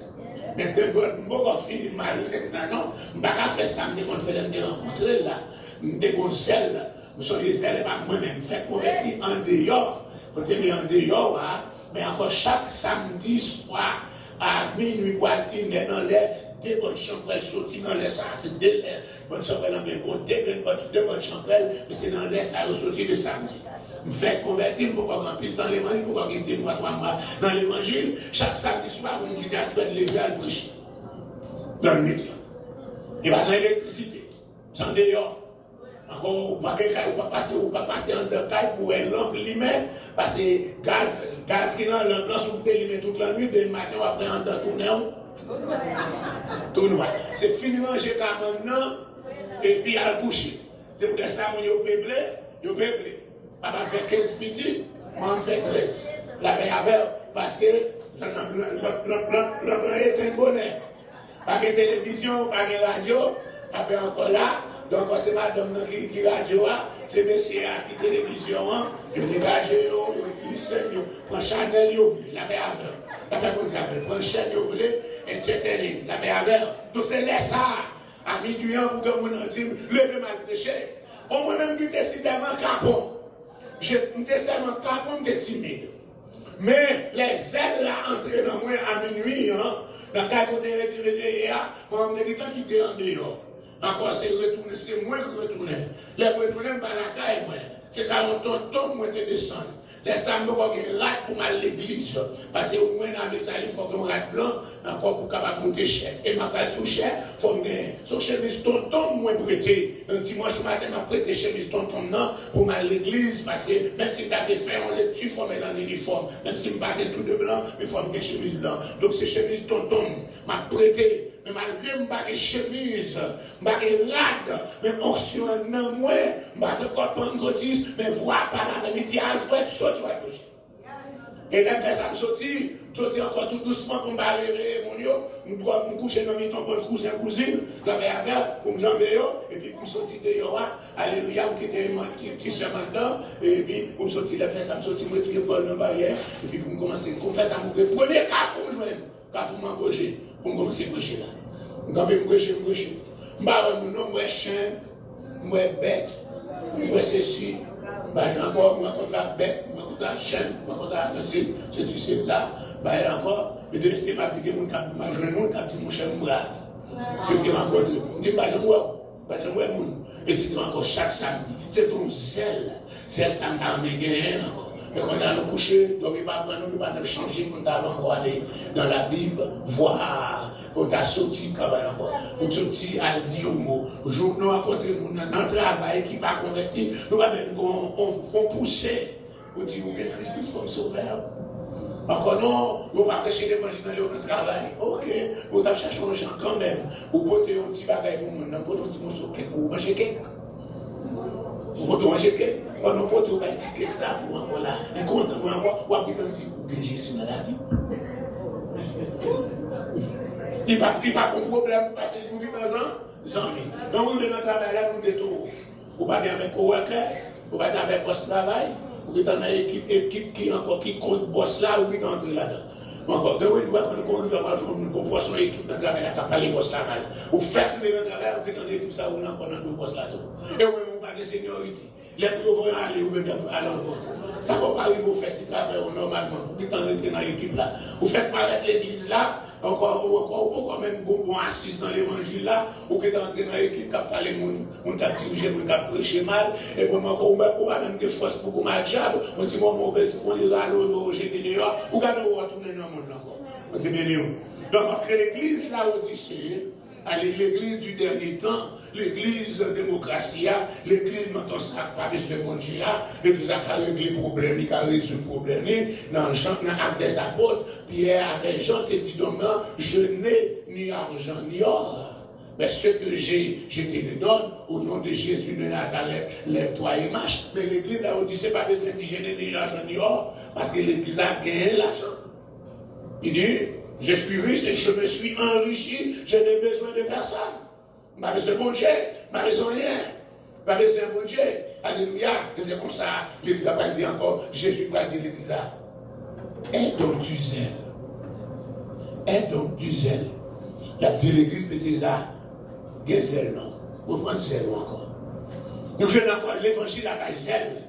Maintenant, je ne vais pas finir mal maintenant. Je ne vais pas faire ça, je vais faire de rencontrer là. Je vais faire zèle. Je change de zèle par moi-même. Je fais convertir en dehors. Je te mets en dehors, mais encore chaque samedi soir à minuit, pour aller dans l'air. Deux bonnes chambrelles sorties dans l'air, ça, c'est deux bonnes chambrelles en bien gros, deux bonnes chambrelles, mais c'est dans l'air, ça ressorti de samedi. Je fais convertir, pourquoi remplir dans l'évangile, pourquoi quitter moi, 3 mois dans l'évangile, chaque samedi soir, on me dit à faire lever à le prêcher. Dans le nuit. Et bien dans l'électricité, sans dehors. Encore, on ne va pas passer en détail pour une lampe limée, parce que gaz qui est dans la lampe, si vous pouvez limiter toute la nuit, dès le matin, on va prendre en tourner. Tout noir. C'est fini ranger maintenant et puis à le coucher. C'est pour ça que vous peuplez. Papa fait 15 petits, moi je fais 13. La paix avec parce que l'homme est un bonheur. Pas de télévision, pas de radio, la paix encore là. Donc c'est madame qui radio, c'est monsieur qui télévision, je dégage, je glisse, je prends Chanel, je ouvre, la paix avec. La paix vous avez, prends chaîne, je ouvre, et tu la paix avec. Donc c'est laisse ça, à minuit, pour que mon intime, levez mal prêché. Au moins même qui décide d'un capon. Je suis tellement capable de timide. Mais les ailes là entrées dans moi à minuit, dans le cas de on me dit qu'il était en dehors. Encore c'est retourner, c'est moi qui retourne. Les retourner par la caille, moi. C'est quand on tombe, moi je descends. Les samedis, on rate pour aller à l'église. Parce que moi, dans ça, il faut qu'on rate blanc, encore pour capable monter cher. Et ma passe sous cher, il faut me gagner. Son chemise tonton, moi prêter. Un dimanche matin, je prêté chemise tonton pour aller à l'église. Parce que même si tu as des frères en lecture, il faut mettre dans l'uniforme. Même si je ne tout de blanc, il faut me gagner chemise blanc. Donc c'est chemise tonton, m'a prêté. Mais malgré que je chemise, je rade, mais onction en moi, je vais comprendre Pentecôtiste, mais voir par la même dit Alfred, saute, tu vas toucher. Et là, ça me sortit, tout encore tout doucement pour me barrer mon yo, je dois me coucher dans mes tombes, cousin, cousine, j'avais avec, pour me jamber, et puis pour me sortir de yo, alléluia, on quitte mon petit chemin dedans, et puis pour me sortir, là, ça me sortit, me retirer dans la barrière, et puis pour me commencer, comme ça, ça me fait premier cafou, même, cafou m'embaucher, pour me commencer à prêcher là. Je vais me prêcher. Je vais me nom, moi chien, moi bête, moi ceci. Encore, moi contre la bête, moi contre la chien, moi contre la ceci, là. Encore, et de laisser ma petite mon cap, ma jeune mon cap, mon chien brave. Je te rencontre. Je dis, et c'est encore chaque samedi. C'est ton zèle. C'est le samedi en gagné encore. Mais quand on a le coucher, donc il ne va pas changer pour nous aller dans la Bible, voir, pour ta sortie, pour sortir à dire un mot. Nous, à côté de nous, dans le travail qui n'est pas converti, nous allons même pousser pour dire que Christ est comme sauveur. Encore non, vous ne pouvez pas prêcher l'évangile dans le travail. Ok, vous avez cherché un gens quand même. Vous pouvez un petit bagage pour nous, vous pouvez un petit morceau pour manger quelque. Vous pouvez manger quelque. On ne peut pas dire que ça pour encore là. Et quand on va encore, on va dire que Jésus dans la vie. Il n'y a pas de problème parce que nous vivons dans un jamais. Donc, vous venez dans le travail là, nous détournons. Vous ne pouvez pas avec le coworker, vous ne pouvez pas avec le post-travail, vous êtes dans une équipe qui compte boss là, ou vous êtes entré là-dedans. Encore, quand vous avez une équipe dans le travail là, qui n'a pas les boss là, vous faites dans le travail, vous êtes dans l'équipe ça, vous n'avez pas dans boss là. Et vous n'avez pas de seniorité. Les plus vont aller ou même à l'envoi. Ça ne va pas arriver, vous faites ce travail normalement, vous êtes dans l'équipe là. Vous faites paraître l'église là, encore même bon assise dans l'évangile là, ou que d'entrer dans l'équipe qui a parlé, on t'a dirigé, on t'a prêché mal, et pour moi, on va même des forces pour qu'on diable, on dit mon mauvais, on dit râle, j'étais dehors, ou quand on va retourner dans le monde encore. On dit bien, donc après l'église là, on dit allez, l'église du dernier temps, l'église démocratie, l'église dans ton sac, pas de bon Dieu, l'église a réglé le problème, il a résolu le problème. Dans l'acte des apôtres, Pierre avec Jean te dit donc, je n'ai ni argent ni or. Mais ce que j'ai, je te le donne, au nom de Jésus de Nazareth, lève-toi et marche. Mais l'église a dit, c'est pas besoin de je n'ai ni argent ni or, parce que l'église a gagné l'argent. Il dit, je suis riche et je me suis enrichi, je n'ai besoin de personne. Pas besoin de bon Dieu, pas besoin de rien. Pas besoin de bon Dieu. Alléluia. Et c'est pour ça, l'église n'a pas dit encore, Jésus va dire l'église. Aie donc du zèle. Aie donc du zèle. Il a dit l'église de Tisa, il y a zèle, non. Vous prenez zèle encore. Nous je encore l'évangile n'a pas zèle.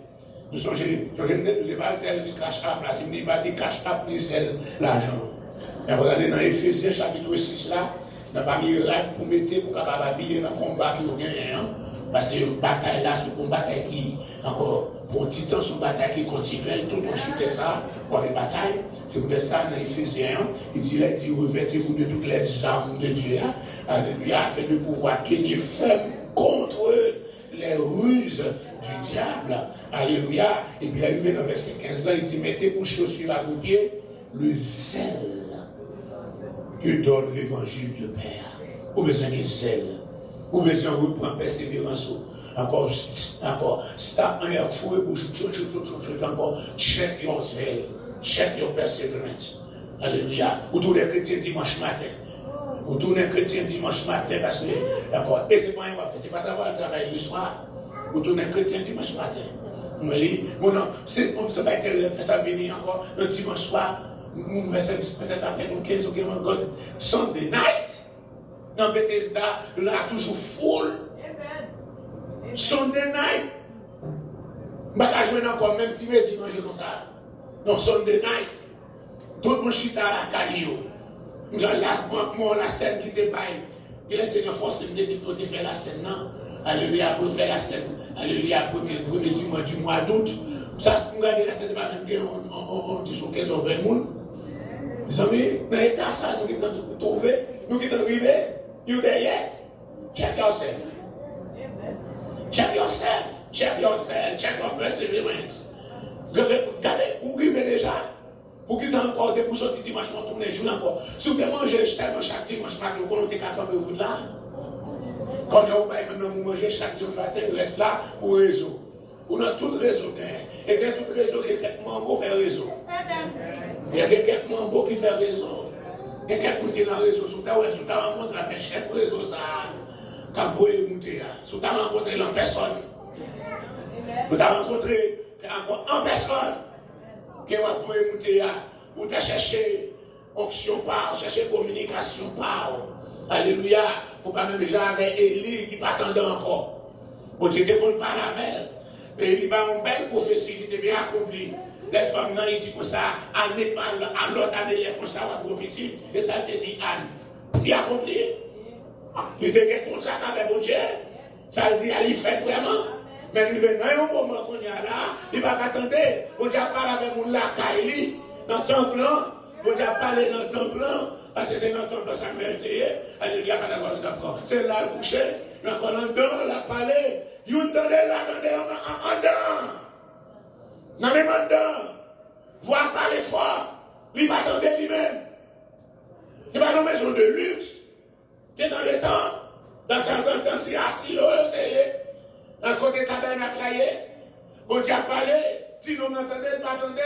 Nous sommes, je ne dis pas zèle du cash-up, je ne dis pas du cash-up ni zèle l'argent. Et regardez dans Éphésiens chapitre 6 là, n'a pas mis là pour mettre pour capable habiller dans le combat qui gagne. Parce que la bataille là, c'est une bataille qui, encore, pour un petit temps, c'est une bataille qui est continuelle, tout ensuite ça, pour les batailles. C'est pour ça, dans Éphésiens, il dit, revêtez-vous de toutes les armes de Dieu, alléluia, afin de pouvoir tenir ferme contre les ruses du diable, alléluia. Et puis, arrivé dans le verset 15 là, il dit, mettez pour chaussures à vos pieds le zèle que donne l'évangile de Père. Au besoin de zèle. Ou besoin de reprendre persévérance. Encore, si tu as un air fouet pour encore, check your zèle, check your perseverance. Alléluia. Ou tous les chrétiens dimanche matin. Ou tous les chrétiens dimanche matin, parce que, d'accord, et c'est pas un c'est pas d'avoir le travail le soir. Ou tous les chrétiens dimanche matin. On me dit, bon non, c'est comme ça va être fait ça venir encore le dimanche soir. On va service peut-être après pour 15 ou 15 God Sunday night. Dans Bethesda, là, toujours full. Sunday night. Je ne vais pas jouer encore même petit mesi manger comme ça. Non, Sunday night. Tout le monde chita à la caillou. La scène qui te baille. Et le Seigneur force de faire la scène. Non? Alléluia, pour faire la scène. Alléluia, premier dimanche du mois d'août. Ça, on regarde la scène, pas même on dit sur 15 ou 20 personnes. Vous savez, dans l'état ça, nous qui sommes trouvés, nous qui sommes arrivés. You there yet? Check yourself. Check yourself. Check yourself. Check your perseverance. Regardez, vous vivez déjà. Vous qui êtes encore des pour sortir dimanche, vous tournez jour encore. Si vous mangez tellement chaque dimanche matin, vous connaissez qu'à camper vous là. Quand vous maintenant vous mangez chaque dimanche matin, vous restez là pour réseau. Vous avez tout réseau. Et il y a tout réseau qui est membre fait réseau. Il y a quelques membres qui fait réseau. Il y a quelqu'un qui est dans le réseau, si tu as rencontré avec le chef du réseau, tu as voulu monter. Si tu as rencontré en personne, tu as rencontré encore en personne, qui a voulu monter, ou tu as cherché onction par, cherché communication par. Alléluia. Pour pas même déjà avec Élie qui n'attendait encore. Bon, tu ne te pas la belle. Et il va une belle prophétie qui était bien accomplie. Les femmes, ils disent comme ça, à Népal, à l'autre année, les comme ça, à gros petit, et ça te dit Anne. Il a accompli. Il était un contrat avec mon Dieu. Ça le dit, il fait vraiment. Mais il vient dans un moment qu'on est là, il va attendre. Mon Dieu parle avec mon Kaili, dans le temple, mon Dieu parle dans le temple, parce que c'est dans le temple, ça m'a été. Alléluia, pas d'accord. C'est là le coucher, il y a encore un dedans, la palais, il y a un dedans, en dedans. Non, mais maintenant, voir parler fort, il va attendre lui-même. Ce n'est pas une maison de luxe. C'est dans le temps. Dans le temps, c'est assis là, un côté tabernacle là, bon Dieu a parlé, si nous n'entendez pas, attendez.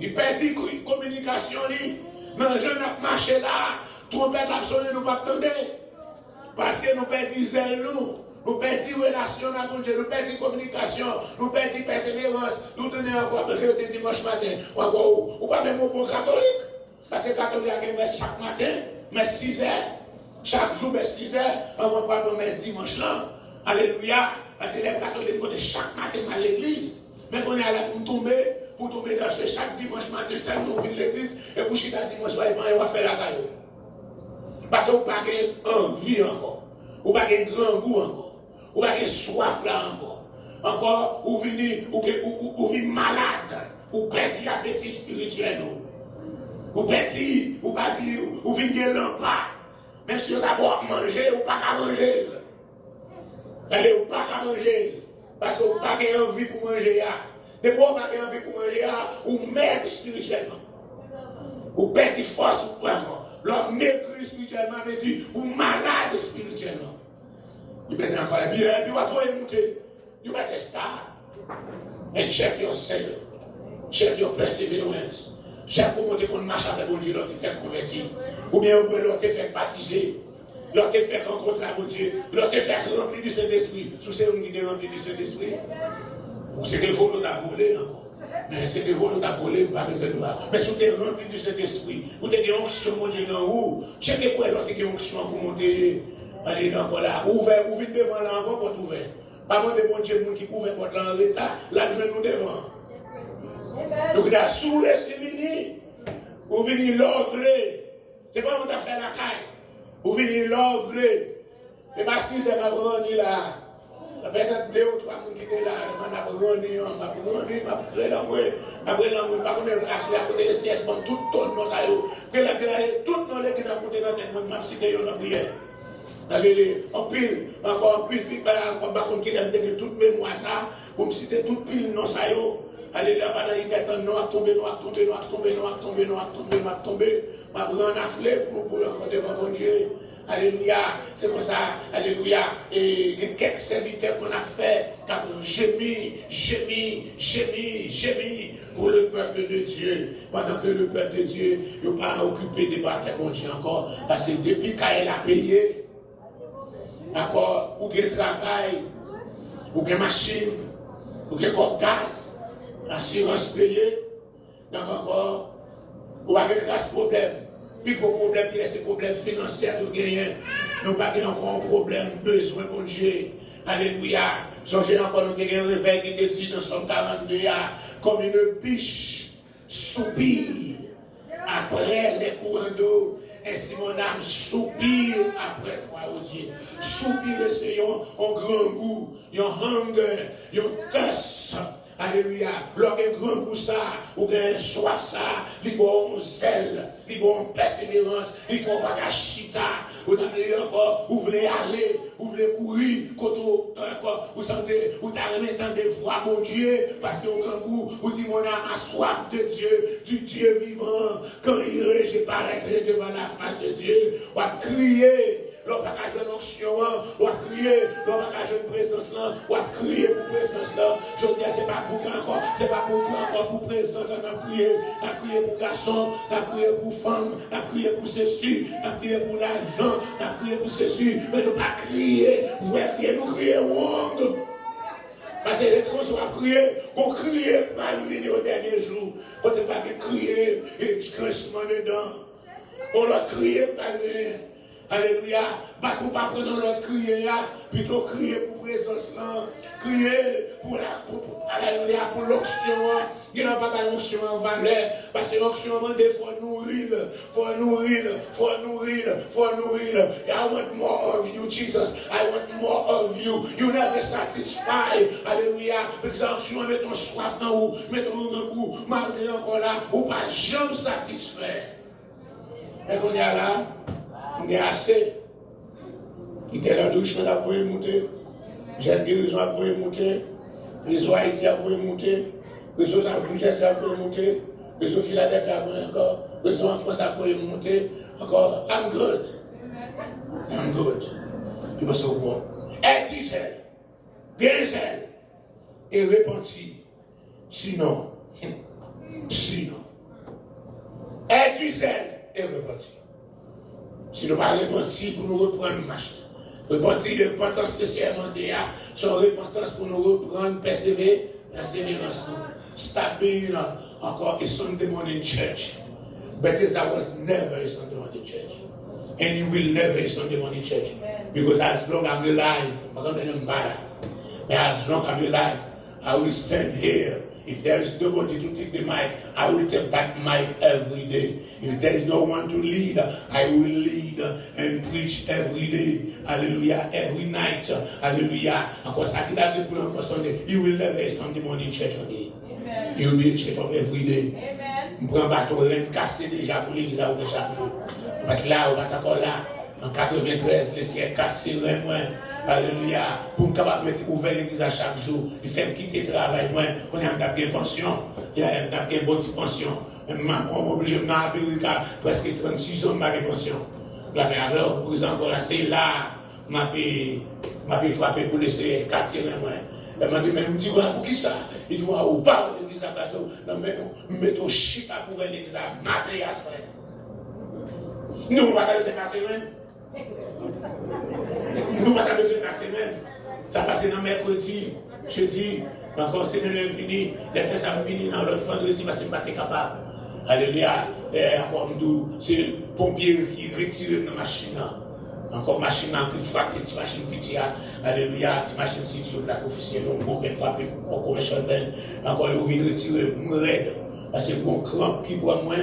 Il perdit communication, mais je n'ai marché là, trompette absolue, nous ne pas attendre. Parce que nous perdons zèle, nous perdons relation avec Dieu, nous perdons communication, nous perdons persévérance, nous tenons encore le dimanche matin, ou pas même au bon catholique. Parce que les catholiques ont messe chaque matin, messe 6 heures, chaque jour messe 6 heures, on va prendre messe dimanche là. Alléluia. Parce que les catholiques vont chaque matin à l'église. Mais on est là pour tomber dans chaque dimanche matin, c'est nous vient l'église, et pour chiter dimanche soir, on va faire la caillou. Parce que vous n'avez pas envie encore. Vous n'avez pas grand goût encore. Vous n'avez pas soif là encore. Encore, vous venez malade. Vous perdez l'appétit spirituel. Vous perdez, vous venez lampard. Même si on a beau manger, ou pas qu'à manger. Allez, ou pas qu'à manger. Parce qu'on n'a pas envie pour manger. Des fois, on n'a pas envie pour manger, ou maigre spirituellement. Ou perdre force, l'homme maigre spirituellement, ou malade spirituellement. You better encore la Bible, you are going to you better start and check yourself, check your perseverance. Check pour monter qu'on marche avec bon Dieu, l'autre fait convertir. Ou bien l'autre fait baptiser, l'autre fait rencontrer à bon Dieu, l'autre fait remplir du Saint-Esprit. Sous c'est une qui est rempli du Saint-Esprit. Ou c'est des vols à voler encore. Mais c'est des vols à voler, pas besoin de voir. Mais si tu es rempli du Saint-Esprit, ou tu as des onctions, mon Dieu, dans où, checkez pour l'autre qui a onction pour monter. Allez, donc là, ouvert devant l'envoi pour ouvert. Pas de bon Dieu, qui ouvert pour l'en l'état, là, nous devant. Donc, là, sous les c'est vous venez l'ouvrir. C'est pas on t'a fait la caille. Vous venez l'ouvrir. Et pas si c'est ma brandi là. Ça peut être 2 ou 3 personnes qui étaient là. Ma brandi, ma brandi, à côté de CS, comme tout le monde, tout le monde qui a côté dans la tête, ma cité, on a prié. En pile, encore en pile, comme par contre, qui aime toute mémoire ça, pour me citer toute pile, non, ça y est. Allez là, pendant il est noir, tomber, ma grande afflée pour encore devant mon Dieu. Alléluia, c'est comme ça, alléluia. Et les quelques serviteurs qu'on a fait, qui ont gémi pour le peuple de Dieu. Pendant que le peuple de Dieu n'est pas occupé de ne pas faire mon Dieu encore. Parce que depuis qu'elle a payé, d'accord, ou bien travail, ou bien machine, ou bien comme gaz, assurance payée, donc encore, ou avec ce problème. Puis gros problème, il y a ces problèmes financiers que nous gagnons. Nous n'avons pas encore un problème, besoin de Dieu. Alléluia. Songez encore, nous avons un réveil qui te dit dans Somme 42, comme une biche soupire après les courants d'eau. Ainsi mon âme soupire après toi, oh Dieu. Soupire, c'est un grand goût, un hunger, un thirst. Alléluia. Lorsqu'un grand goût ça, ou bien soif ça, il faut un zèle, il faut une persévérance, il faut pas qu'à chita. Vous avez encore, vous voulez aller, vous voulez courir, quand vous sentez, vous avez tant de voix, bon Dieu, parce que au grand goût, vous dites mon âme a soif de Dieu, du Dieu vivant. Quand je paraîtrai devant la face de Dieu, on va crier. L'on va cacher l'onction, on va crier, l'on va cacher une présence là, on va crier pour présence là. Je dis, c'est pas pour encore, c'est pas pour encore pour présence, on a crié pour garçon, on a crié pour femme, on a crié pour ceci, on a crié pour l'argent, on a crié pour ceci, mais nous pas crier, vous crier, nous crier monde. Parce que les trans vont crier, on crier mal venir au dernier jour, on ne peut pas crier et du crissement dedans, on va crier mal venir. Alléluia. Pas qu'on pas prendre l'autre crier, plutôt crier pour présence là, crier pour alléluia pour l'onction. Il n'y a pas d'onction en valeur, parce que l'onction des fois nourrir. I want more of you, Jesus. I want more of you. You never satisfy. Alléluia. Parce que l'onction met ton soif dans vous, met ton goût, malgré encore là, ou pas jamais satisfait. Et qu'on y a là. On est assez. Il était dans la douche, on a voulu monter. J'ai guérison a voulu monter. Réseau Haïti a voulu monter. Réseau Jersey a voulu monter. Réseau Philadelphie a voulu encore. Réseau en France a voulu monter. Encore. I'm good. I'm good. Il va se voir. Et Israël. Guérison. Et repentir. Sinon. Et Israël. Et repentir. Si nous ne pas repentir pour nous reprendre une marche. Repentir, repentance spécialement déjà, son repentance pour nous reprendre, persévérance. Stop being encore a Sunday morning church. Bethesda was never a Sunday morning church. And you will never a Sunday morning church. Because as long as I'm alive, I'm not going to bother. But as long as I'm alive, I will stand here. If there is nobody to take the mic, I will take that mic every day. If there is no one to lead, I will lead and preach every day. Hallelujah. Every night. Hallelujah. You will never a Sunday morning church again. You will be a church of every day. Amen. Je prends un bâton, rien cassé déjà pour l'église à ouvrir chaque jour. Là, on va t'accorder là. En 93, les ciels cassés, moi. Alléluia. Pour me capable de mettre ouvert l'église à chaque jour. Il fait me quitter le travail, moi. On a une pension. Il y a une bonne pension. On est obligé de m'appeler presque 36 ans de pension. La mère, pour exemple, c'est là. M'a fait frapper pour laisser casser moi. Elle m'a dit, mais je me dis, pour qui ça? Il dit, ou pas l'église à place. Non, mais mets ton chip à couvrir l'église à Mathias. Nous, on ne va pas laisser casser rien. Nous, on ne va pas laisser casser rien. Ça passe dans mercredi, jeudi, encore semaine est finie. Les frères, ça me finit dans l'autre vendredi parce que je ne suis pas capable. Alléluia. Encore, c'est le pompier qui retire la machine. Encore machine qui frappe, petite machine petite, alléluia, petite machine située la officielle, donc on fait frapper, on met sur le encore il vient retirer raide, parce que mon crampe qui boit moins,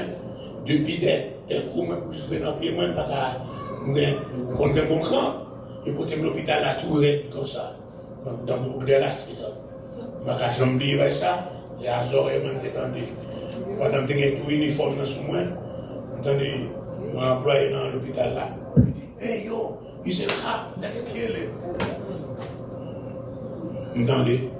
depuis des coups, pour je fais dans le pied, moi, je prends un bon crampe, et pour terminer l'hôpital, là, tout raide comme ça, dans le bouc de l'hospital. Je me dis, ça, et à Zoré, même, t'étendais, pendant que j'ai tout uniforme dans ce moi, attendez, mon employé dans l'hôpital là. Hey yo, he said, let's kill him. Entendez?